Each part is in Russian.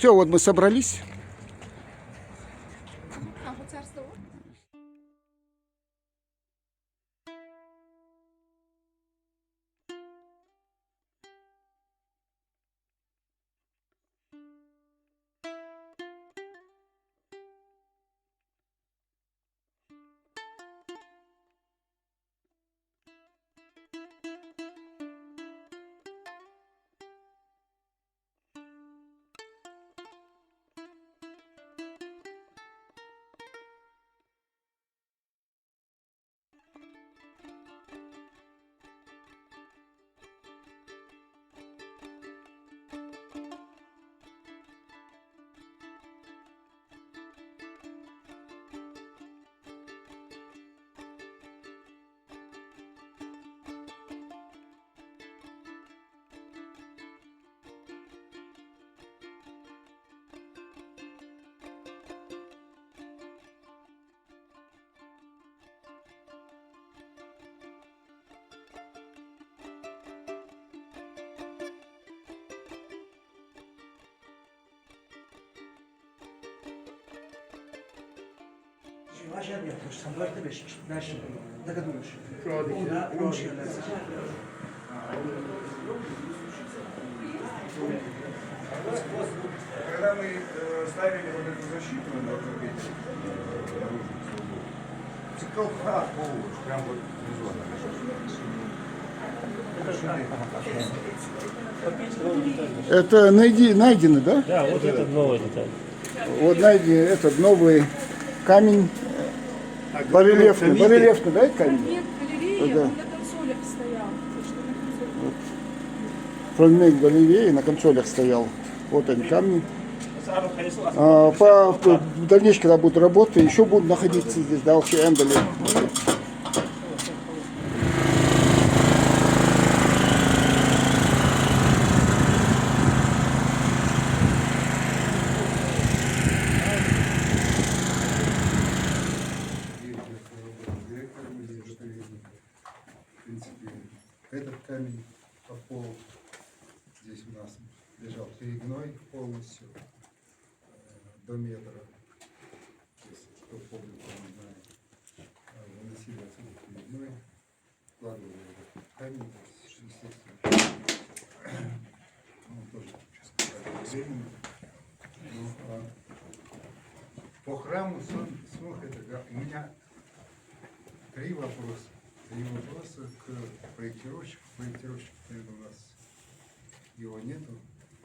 Все, вот мы собрались. Acayip yapmış. Sanırdı beş. Beş. Ne kadar olmuş? Ona olmuş yerler. Когда мы ставили вот эту защиту на турбине, цикл полностью, прям вот внизу. Это найдено, да? Да, вот этот новый деталь. Вот найден этот новый камень. Барельефный, да, это камень? Фрагмент галереи, Да. он на консолях стоял. Так что на консолях. Фрагмент галереи на консолях стоял. Вот они камни. В дальнейшем, когда будут работы, еще будут находиться здесь, да, вообще Эндали. В принципе, этот камень по полу здесь у нас лежал перегной полностью до метра. Если кто помнит, кто не знает, выносили отсюда перегной, вкладывали этот камень, естественно, он тоже временно. По храму у меня три вопроса. Три вопроса к проектировщику. Проектировщик, наверное, у нас его нету.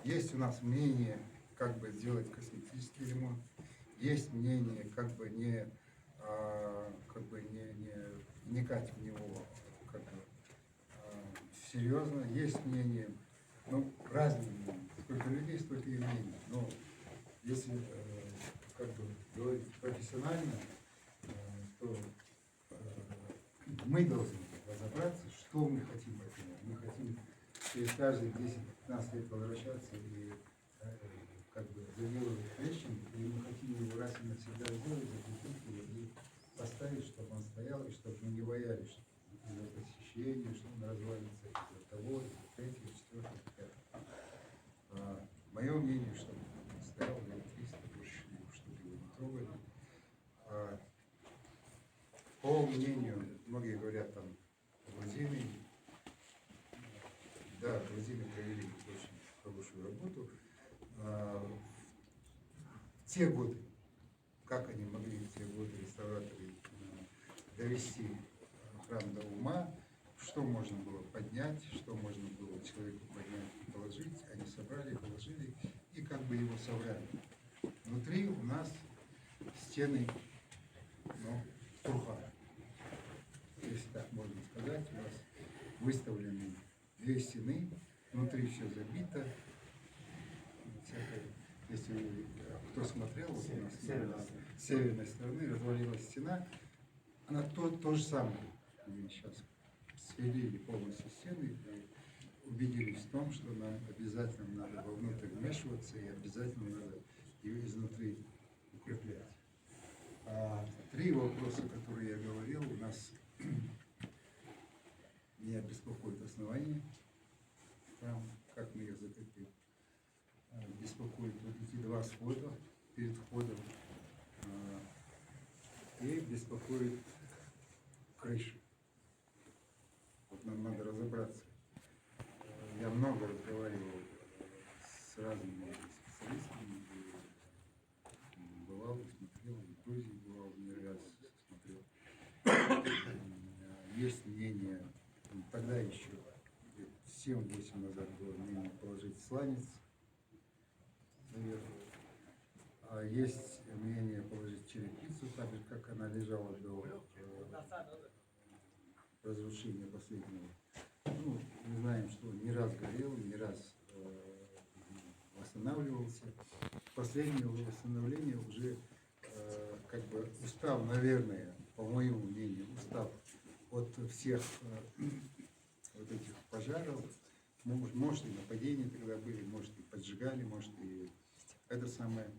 Есть у нас мнение, как бы сделать косметический ремонт. Есть мнение, как бы не вникать в него серьезно. Есть мнение, ну, разные мнения. Сколько людей, столько и мнений. Но если говорить профессионально, то мы должны разобраться, что мы хотим от этого. Мы хотим через каждые 10-15 лет возвращаться и заделывать трещину, или мы хотим его раз и навсегда сделать, закрепить его и поставить, чтобы он стоял, и чтобы мы не боялись из-за посещения, что он развалится из-за того, из-за третьего, четвертого, пятого. Мое мнение, что он стоял лет 300, больше, чтобы его не трогали. По мнению, многие говорят, там, грузины, да, грузины провели очень хорошую работу. В те годы, как они могли в те годы, реставраторы, довести храм до ума, что можно было поднять, что можно было человеку поднять и положить, они собрали, положили и как бы его собрали. Внутри у нас стены, ну, труха. Если так можно сказать, у нас выставлены две стены, внутри все забито. Если кто смотрел, вот у нас с северной стороны развалилась стена, она то же самое. Мы сейчас свели полностью стены и убедились в том, что нам обязательно надо вовнутрь вмешиваться и обязательно надо ее изнутри укреплять. Три вопроса, которые я говорил, у нас меня беспокоит основание, как мы их закрепим. беспокоит вот эти два свода перед входом. И беспокоит крыша. Вот нам надо разобраться. Я много разговаривал с разными специалистами, бывал, смотрел, в Грузии бывал, не раз смотрел. Есть мнение, тогда еще 7-8 назад было мнение положить сланец наверху. А есть мнение положить черепицу, так же, как она лежала до разрушения последнего. Ну, мы знаем, что не раз горел, не раз восстанавливался. Последнее восстановление уже как бы устав, наверное, по моему мнению, устав от всех вот этих пожаров. Может и нападения тогда были, может и поджигали, может и это самое.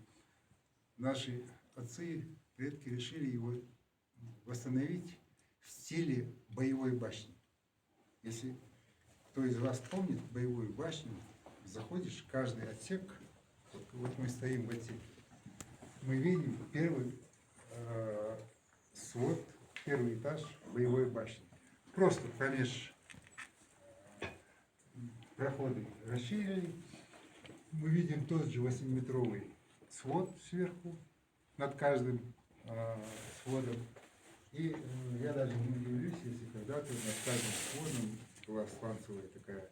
Наши отцы, предки решили его восстановить в стиле боевой башни. Если кто из вас помнит боевую башню, заходишь, каждый отсек, вот мы стоим в отсеке, мы видим первый свод, первый этаж боевой башни. Просто промеж проходы расширили, мы видим тот же 8-метровый свод сверху, над каждым сводом. И я даже не удивлюсь, если когда-то над каждым сводом была сланцевая такая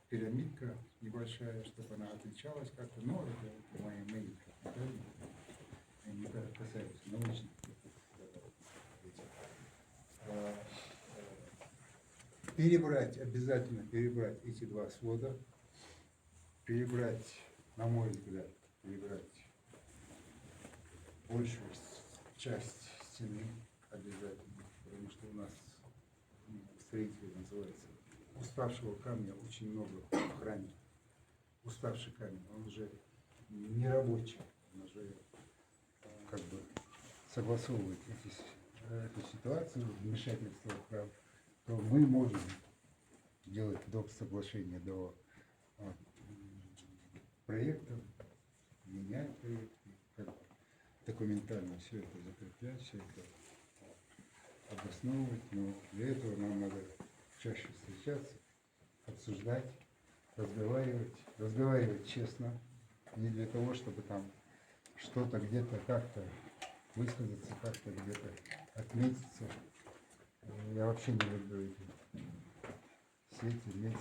пирамидка небольшая, чтобы она отличалась как-то. Но это мои мнения, они касаются научных. Перебрать, обязательно перебрать эти два свода, перебрать, на мой взгляд, перебрать большую часть стены обязательно, потому что у нас строители называется уставшего камня очень много в храме. Уставший камень, он уже не рабочий, он уже как бы согласовывает эту ситуацию, вмешательство в храм, то мы можем делать до соглашения, до проекта, менять проект, документально все это закреплять, все это обосновывать, но для этого нам надо чаще встречаться, обсуждать, разговаривать честно, не для того, чтобы там что-то где-то как-то высказаться, как-то где-то отметиться. Я вообще не люблю эти сети, мети,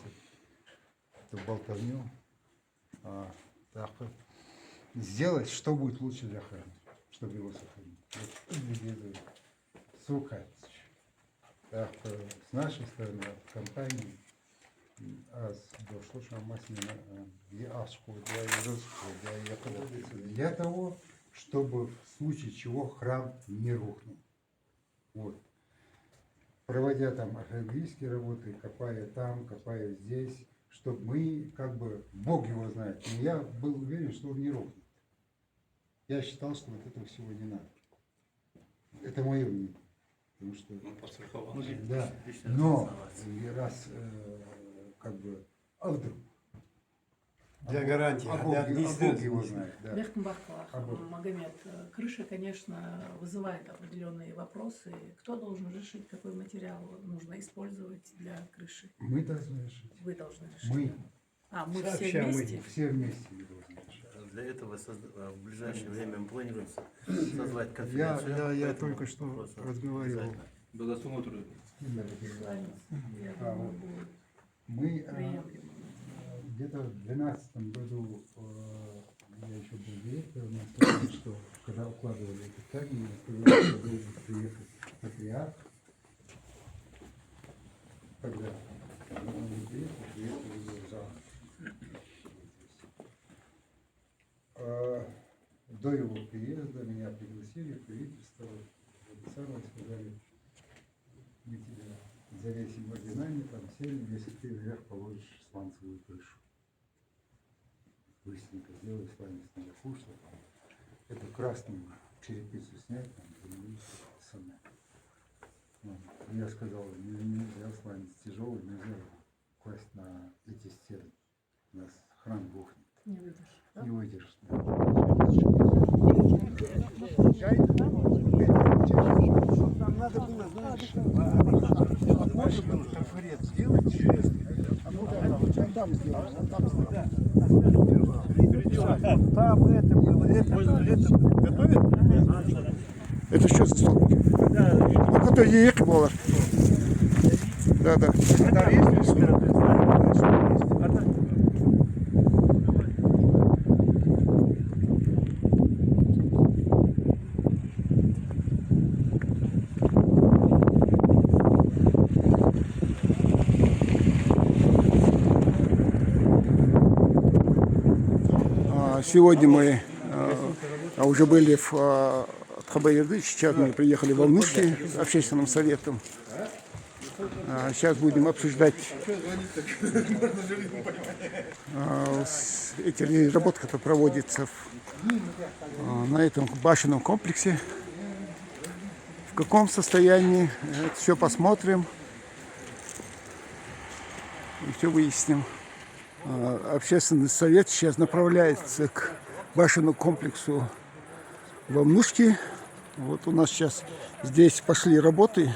эту болтовню. Сделать, что будет лучше для храма, чтобы его сохранить. Вот, слухать. Так, с нашей стороны, от компании, для того, чтобы в случае чего храм не рухнул. Вот. Проводя там археологические работы, копая там, копая здесь, чтобы мы, как бы, Бог его знает, но я был уверен, что он не рухнет. Я считал, что вот этого всего не надо. Это мое мнение. Потому что, да, но раз как бы, а вдруг? Для гарантии. Бог его знает. Да. Бехтенбахлах, Магомед, крыша, конечно, вызывает определенные вопросы. Кто должен решить, какой материал нужно использовать для крыши? Мы должны решить. Вы должны решить. Мы. Мы все Сообща мы. вместе? Все вместе мы должны решить. Для этого в ближайшее время мы планируем созвать конференцию. Я только что разговаривал. Я думаю, будет Мы приемлемо. где-то в 2012 году, я еще был директором, я сказал, что когда укладывали этот камень, я сказал, что должен приехать патриарх. Когда он не приехал его зал. До его приезда меня пригласили в правительство, сказали, мы тебя завесим орденами, там сели, если ты наверх положишь сланцевую крышу. Быстренько сделай сланец наверху, чтобы эту красную черепицу снять, там, самое. Я сказал, нельзя сланец тяжелый, нельзя класть на эти стены. У нас храм рухнет. Не выдержишь. Да? Не выдержит. Нам надо было, знаешь, можно было трафарет сделать. А ну да, он там сделал, он там сделал. Там это было, это готовят? Это что за столбики? Ну, который яйка было. Да, да. Сегодня мы уже были в Тхабаерды, сейчас мы приехали в Волнушки с общественным советом. Сейчас будем обсуждать эти работы, которые проводятся на этом башенном комплексе. В каком состоянии, это все посмотрим и все выясним. Общественный совет сейчас направляется к башенному комплексу во Мнушке. Вот у нас сейчас здесь пошли работы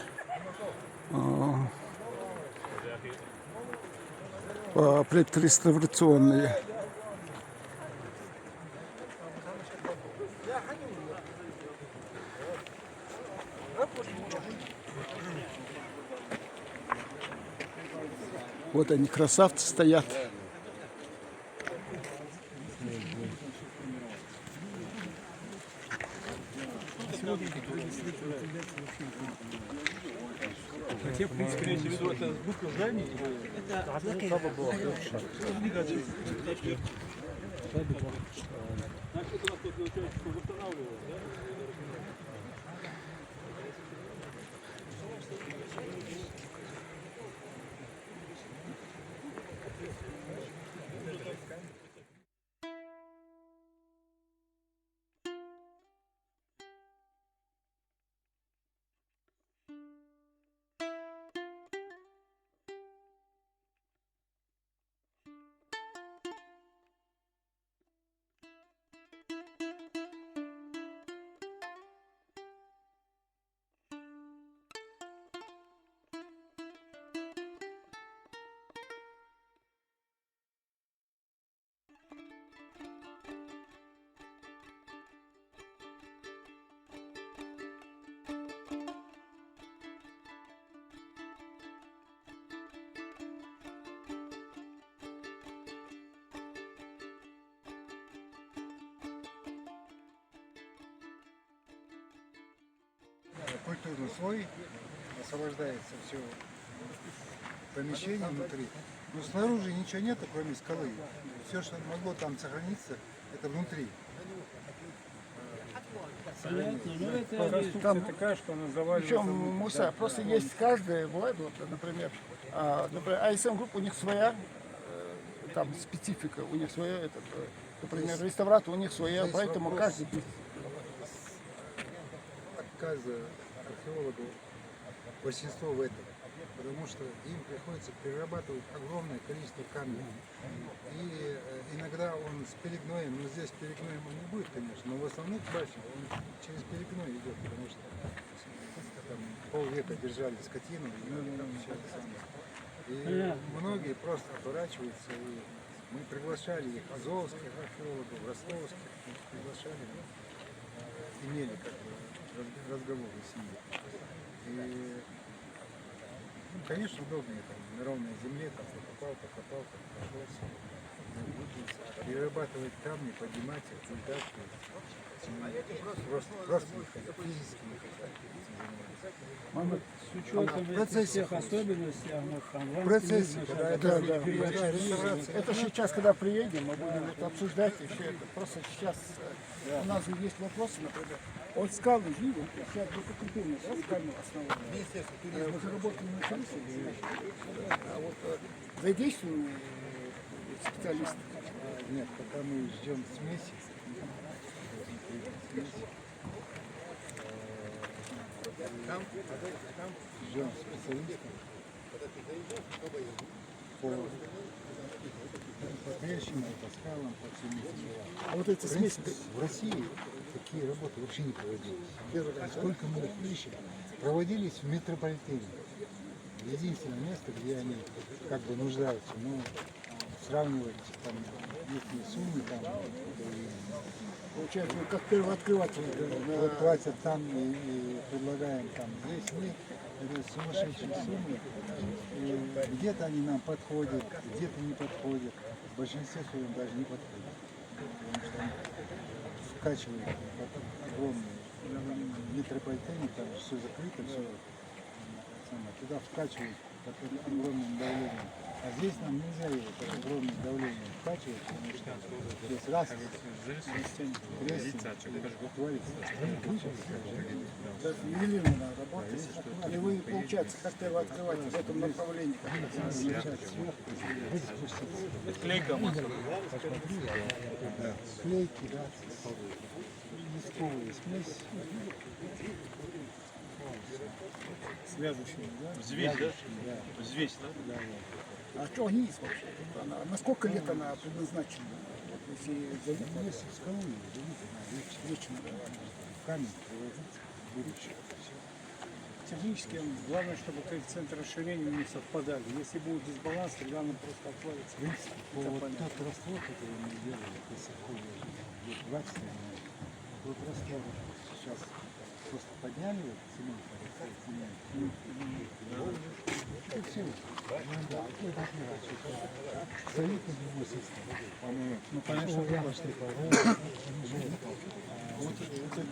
предреставрационные. Вот они, красавцы, стоят. Так я, в принципе, имеется в виду, это буква зданий? Слава Богу. Значит, у нас тут получается, что восстанавливают, да? Культурный слой, освобождается все помещение внутри. Но снаружи ничего нет, кроме скалы. Все, что могло там сохраниться, это внутри. Понятно, но это конструкция такая, что она заваливается. Причем, Муса, просто есть каждая, вот, например, АСМ группа, у них своя там специфика, у них своя, например, реставратор, у них своя, Здесь поэтому вопрос каждый отказа археологов большинство в этом, потому что им приходится перерабатывать огромное количество камней. И иногда он с перегноем, но здесь перегноем он не будет, конечно, но в основных башнях он через перегной идет, потому что там полвека держали скотину, и там все это самое. И многие просто отворачиваются, и мы приглашали их, азовских археологов, ростовских, приглашали, имели как бы разговоры с ними. И, ну, конечно, удобнее там на ровной земле, там покопал, прошелся, перерабатывать камни, поднимать их, вытаскивать. Просто физически не хотят. С учетом всех особенностей, В процессе, когда реставрация. Это сейчас, когда приедем, мы будем это обсуждать еще это. Просто сейчас у нас же есть вопросы, например, от скалы живы, сейчас будет укрепление, да, скального основания. Мы же работаем на начались, а вот задействованы специалисты. Нет, пока мы ждем смеси. Ждем специалистов по по Трещину, по скалам, по всем этим делам. А вот эти В смеси, принципе, в России такие работы вообще не проводились. первый раз, да? Сколько мы их ищем, проводились в метрополитене. Единственное место, где они как бы нуждаются. Ну, сравнивать там их суммы там, Получается, мы как первооткрыватели. вот платят там и предлагаем там. Здесь мы это сумасшедшие суммы. И где-то они нам подходят, где-то не подходят. В большинстве своем даже не подходят. Потому что они вкачивают огромные. В метрополитене там все закрыто, все туда вкачивают под огромным давлением. А здесь нам нельзя его под огромным давлением вкачивать, потому что здесь раз Даже ювелирная работа. И вы, получается, как первооткрыватель в этом направлении. Клейка масса. Клейки, да, листковые смесь. Свяжущие, да? Взвесь, да? Взвесь, да? А что они есть вообще? На сколько лет она предназначена? Если залить, Если в скалу вечно. камень привозить будущее. Технически главное, чтобы коэффициенты расширения не совпадали. Если будет дисбаланс, тогда она просто отвалится. В принципе, вот тот раствор, который мы делали, лет 20 тот раствор сейчас просто подняли вот цемент, и все. Стоит на другой системе. Ну, конечно,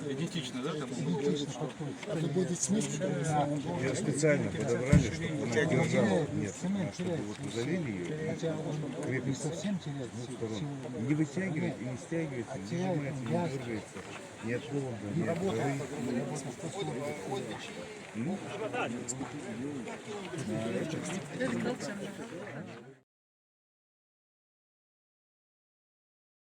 Идентично, да? Там? Это будет смесь. Ее специально подобрали, чтобы она держала. Нет, Цемент чтобы теряет вот удалили ее, хотя он не совсем теряет силу. не вытягивает и не стягивается, не сжимается, не дергается, ни от холода, ни от жары.